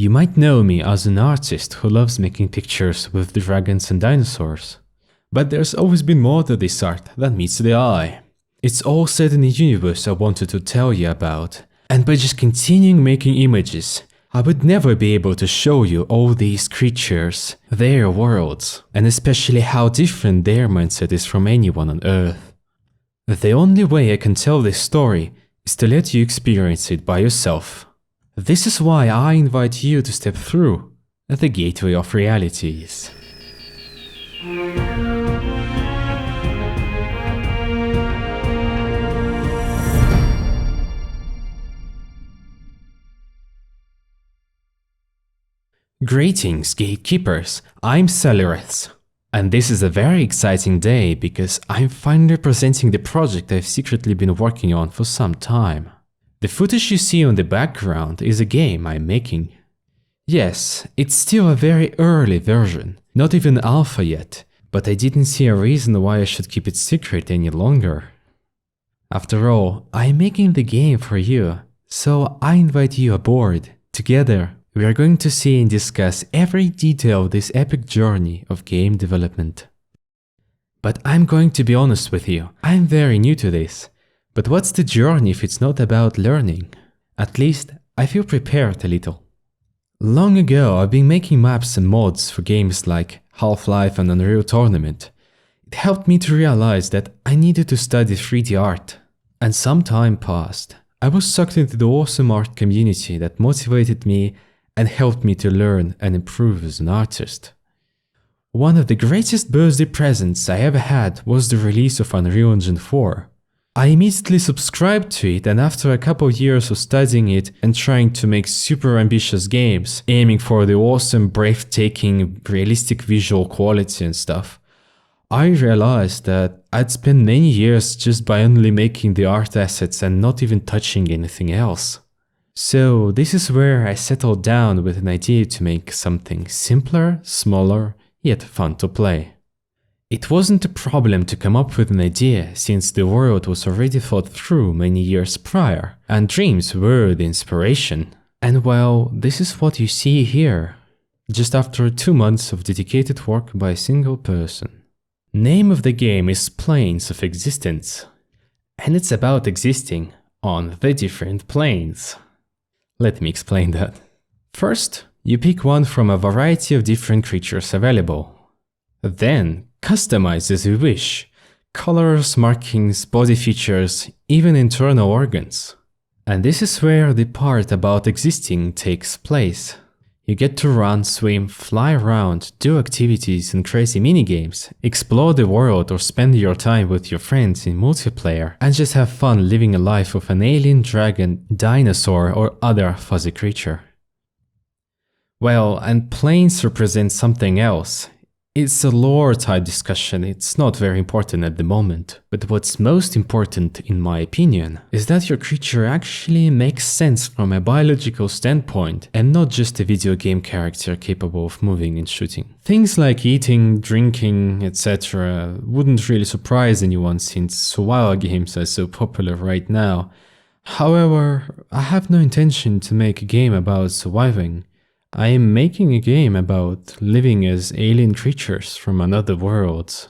You might know me as an artist who loves making pictures with dragons and dinosaurs. But there's always been more to this art than meets the eye. It's all set in a universe I wanted to tell you about, and by just continuing making images, I would never be able to show you all these creatures, their worlds, and especially how different their mindset is from anyone on Earth. The only way I can tell this story is to let you experience it by yourself. This is why I invite you to step through the gateway of realities. Greetings, gatekeepers, I'm Celireth, and this is a very exciting day because I'm finally presenting the project I've secretly been working on for some time. The footage you see on the background is a game I'm making. Yes, it's still a very early version, not even alpha yet, but I didn't see a reason why I should keep it secret any longer. After all, I'm making the game for you, so I invite you aboard. Together, we are going to see and discuss every detail of this epic journey of game development. But I'm going to be honest with you, I'm very new to this. But what's the journey if it's not about learning? At least, I feel prepared a little. Long ago, I've been making maps and mods for games like Half-Life and Unreal Tournament. It helped me to realize that I needed to study 3D art. And some time passed. I was sucked into the awesome art community that motivated me and helped me to learn and improve as an artist. One of the greatest birthday presents I ever had was the release of Unreal Engine 4. I immediately subscribed to it, and after a couple of years of studying it and trying to make super ambitious games, aiming for the awesome, breathtaking, realistic visual quality and stuff, I realized that I'd spent many years just by only making the art assets and not even touching anything else. So this is where I settled down with an idea to make something simpler, smaller, yet fun to play. It wasn't a problem to come up with an idea since the world was already thought through many years prior, and dreams were the inspiration. And well, this is what you see here, just after 2 months of dedicated work by a single person. Name of the game is Planes of Existence, and it's about existing on the different planes. Let me explain that. First, you pick one from a variety of different creatures available. Then, customize as you wish. Colors, markings, body features, even internal organs. And this is where the part about existing takes place. You get to run, swim, fly around, do activities and crazy minigames, explore the world or spend your time with your friends in multiplayer, and just have fun living a life of an alien, dragon, dinosaur or other fuzzy creature. Well, and planes represent something else. It's a lore type discussion, it's not very important at the moment. But what's most important, in my opinion, is that your creature actually makes sense from a biological standpoint and not just a video game character capable of moving and shooting. Things like eating, drinking, etc. wouldn't really surprise anyone since survival games are so popular right now. However, I have no intention to make a game about surviving. I am making a game about living as alien creatures from another world.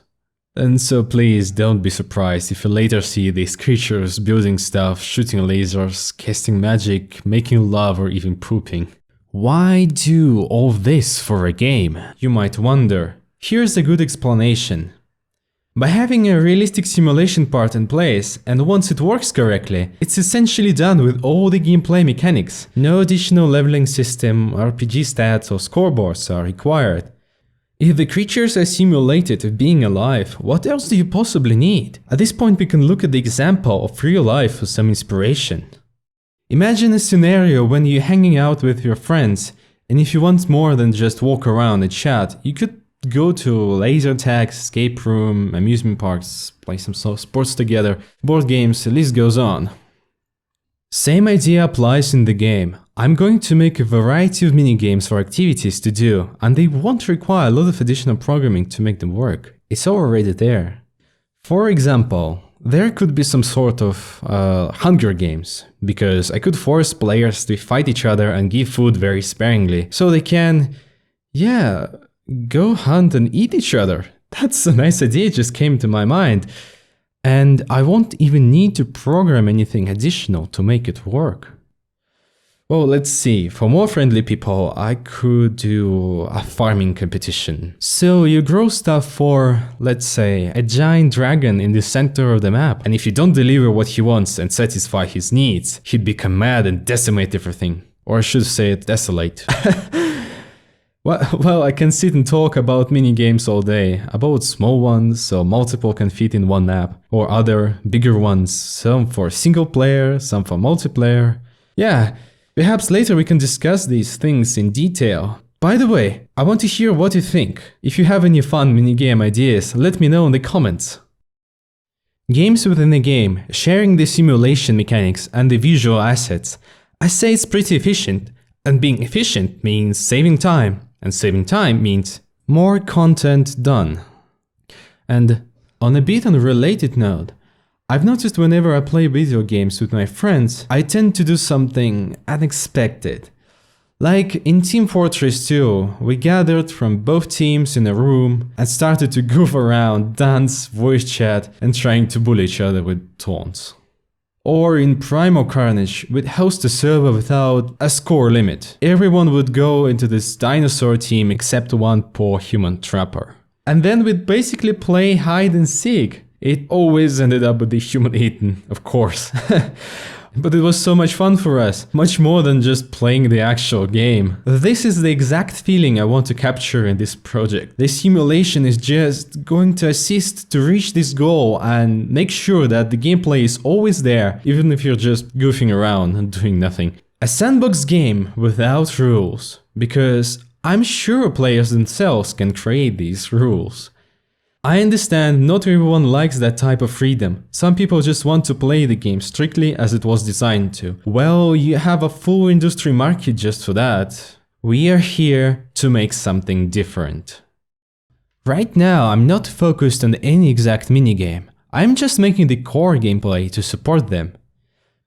And so please don't be surprised if you later see these creatures building stuff, shooting lasers, casting magic, making love or even pooping. Why do all this for a game? You might wonder. Here's a good explanation. By having a realistic simulation part in place, and once it works correctly, it's essentially done with all the gameplay mechanics. No additional leveling system, RPG stats or scoreboards are required. If the creatures are simulated of being alive, what else do you possibly need? At this point we can look at the example of real life for some inspiration. Imagine a scenario when you're hanging out with your friends, and if you want more than just walk around and chat, you could go to laser tag, escape room, amusement parks, play some sports together, board games, the list goes on. Same idea applies in the game. I'm going to make a variety of minigames or activities to do, and they won't require a lot of additional programming to make them work. It's already there. For example, there could be some sort of Hunger Games, because I could force players to fight each other and give food very sparingly, so they can, yeah, go hunt and eat each other. That's a nice idea, it just came to my mind. And I won't even need to program anything additional to make it work. Well, let's see. For more friendly people, I could do a farming competition. So you grow stuff for, let's say, a giant dragon in the center of the map. And if you don't deliver what he wants and satisfy his needs, he'd become mad and decimate everything. Or I should say it, desolate. Well, I can sit and talk about mini-games all day, about small ones, so multiple can fit in one map, or other, bigger ones, some for single player, some for multiplayer. Yeah, perhaps later we can discuss these things in detail. By the way, I want to hear what you think. If you have any fun minigame ideas, let me know in the comments. Games within a game, sharing the simulation mechanics and the visual assets. I say it's pretty efficient, and being efficient means saving time. And saving time means more content done. And on a bit unrelated note, I've noticed whenever I play video games with my friends, I tend to do something unexpected. Like in Team Fortress 2, we gathered from both teams in a room and started to goof around, dance, voice chat, and trying to bully each other with taunts. Or in Primal Carnage, we'd host a server without a score limit. Everyone would go into this dinosaur team except one poor human trapper. And then we'd basically play hide and seek. It always ended up with the human eaten, of course. But it was so much fun for us, much more than just playing the actual game. This is the exact feeling I want to capture in this project. The simulation is just going to assist to reach this goal and make sure that the gameplay is always there, even if you're just goofing around and doing nothing. A sandbox game without rules, because I'm sure players themselves can create these rules. I understand not everyone likes that type of freedom. Some people just want to play the game strictly as it was designed to. Well, you have a full industry market just for that. We are here to make something different. Right now, I'm not focused on any exact minigame. I'm just making the core gameplay to support them.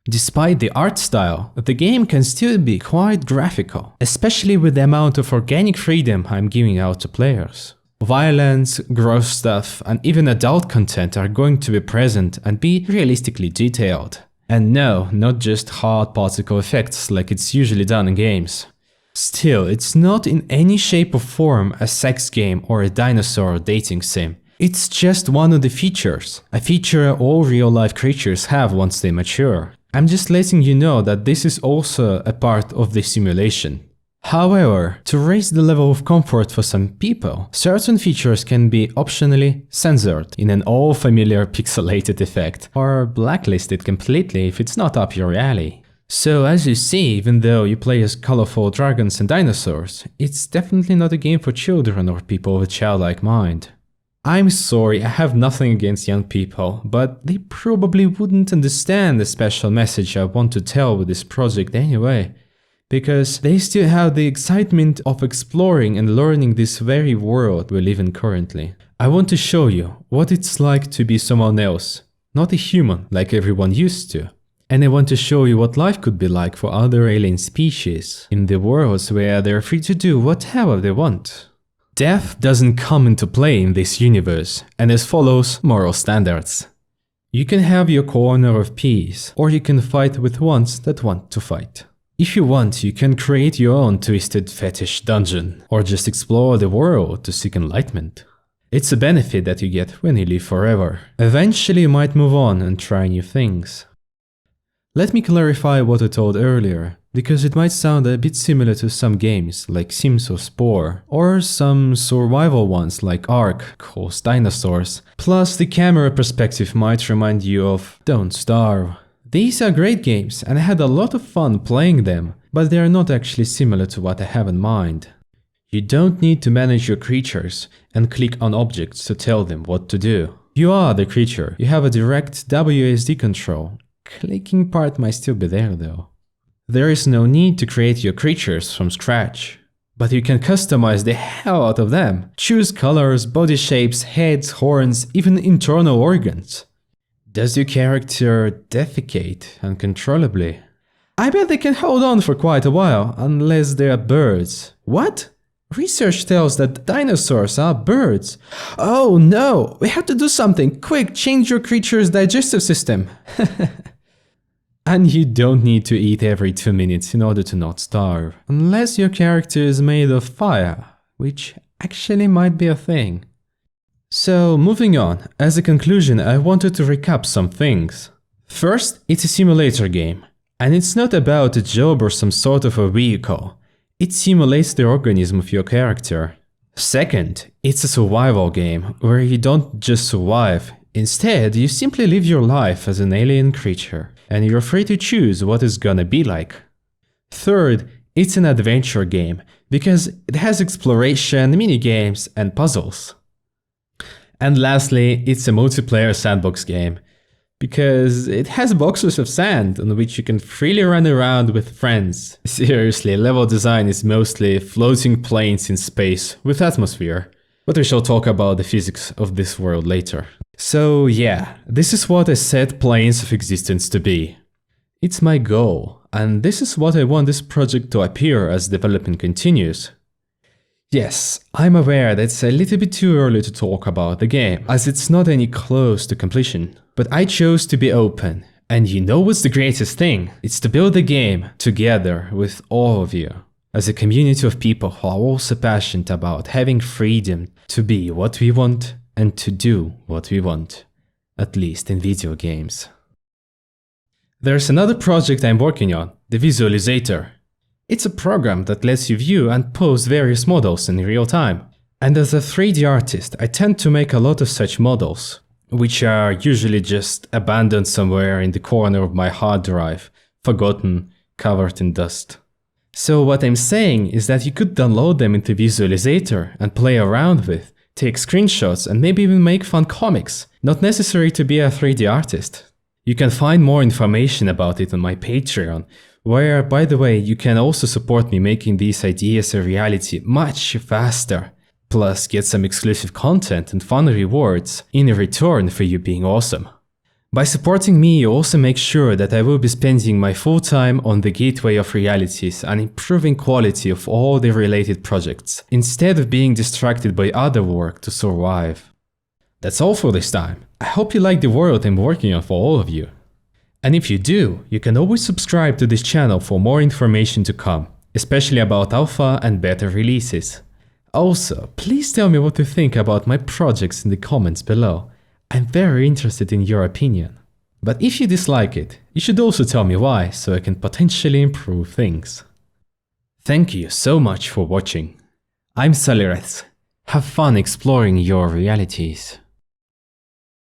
Despite the art style, the game can still be quite graphical, especially with the amount of organic freedom I'm giving out to players. Violence, gross stuff, and even adult content are going to be present and be realistically detailed. And no, not just hard particle effects like it's usually done in games. Still, it's not in any shape or form a sex game or a dinosaur dating sim. It's just one of the features, a feature all real-life creatures have once they mature. I'm just letting you know that this is also a part of the simulation. However, to raise the level of comfort for some people, certain features can be optionally censored in an all-familiar pixelated effect, or blacklisted completely if it's not up your alley. So as you see, even though you play as colorful dragons and dinosaurs, it's definitely not a game for children or people with a childlike mind. I'm sorry, I have nothing against young people, but they probably wouldn't understand the special message I want to tell with this project anyway. Because they still have the excitement of exploring and learning this very world we live in currently. I want to show you what it's like to be someone else, not a human like everyone used to. And I want to show you what life could be like for other alien species, in the worlds where they're free to do whatever they want. Death doesn't come into play in this universe, and as follows moral standards. You can have your corner of peace, or you can fight with ones that want to fight. If you want, you can create your own twisted fetish dungeon, or just explore the world to seek enlightenment. It's a benefit that you get when you live forever. Eventually you might move on and try new things. Let me clarify what I told earlier, because it might sound a bit similar to some games like Sims or Spore, or some survival ones like Ark, called Dinosaurs. Plus the camera perspective might remind you of Don't Starve. These are great games and I had a lot of fun playing them, but they are not actually similar to what I have in mind. You don't need to manage your creatures and click on objects to tell them what to do. You are the creature, you have a direct WASD control. Clicking part might still be there though. There is no need to create your creatures from scratch, but you can customize the hell out of them. Choose colors, body shapes, heads, horns, even internal organs. Does your character defecate uncontrollably? I bet they can hold on for quite a while, unless they are birds. What? Research tells that dinosaurs are birds. Oh no, we have to do something. Quick, change your creature's digestive system. And you don't need to eat every 2 minutes in order to not starve. Unless your character is made of fire, which actually might be a thing. So, moving on, as a conclusion, I wanted to recap some things. First, it's a simulator game, and it's not about a job or some sort of a vehicle. It simulates the organism of your character. Second, it's a survival game, where you don't just survive. Instead, you simply live your life as an alien creature, and you're free to choose what it's gonna be like. Third, it's an adventure game, because it has exploration, minigames, and puzzles. And lastly, it's a multiplayer sandbox game, because it has boxes of sand on which you can freely run around with friends. Seriously, level design is mostly floating planes in space with atmosphere, but we shall talk about the physics of this world later. So yeah, this is what I set Planes of Existence to be. It's my goal, and this is what I want this project to appear as development continues. Yes, I'm aware that it's a little bit too early to talk about the game, as it's not any close to completion. But I chose to be open, and you know what's the greatest thing? It's to build the game together with all of you, as a community of people who are also passionate about having freedom to be what we want and to do what we want, at least in video games. There's another project I'm working on, the Visualizator. It's a program that lets you view and pose various models in real time. And as a 3D artist, I tend to make a lot of such models, which are usually just abandoned somewhere in the corner of my hard drive, forgotten, covered in dust. So what I'm saying is that you could download them into Visualizator and play around with, take screenshots and maybe even make fun comics, not necessary to be a 3D artist. You can find more information about it on my Patreon, where, by the way, you can also support me making these ideas a reality much faster, plus get some exclusive content and fun rewards in return for you being awesome. By supporting me, you also make sure that I will be spending my full time on the gateway of realities and improving quality of all the related projects, instead of being distracted by other work to survive. That's all for this time. I hope you like the world I'm working on for all of you. And if you do, you can always subscribe to this channel for more information to come, especially about alpha and beta releases. Also, please tell me what you think about my projects in the comments below. I'm very interested in your opinion. But if you dislike it, you should also tell me why, so I can potentially improve things. Thank you so much for watching. I'm Salireth. Have fun exploring your realities.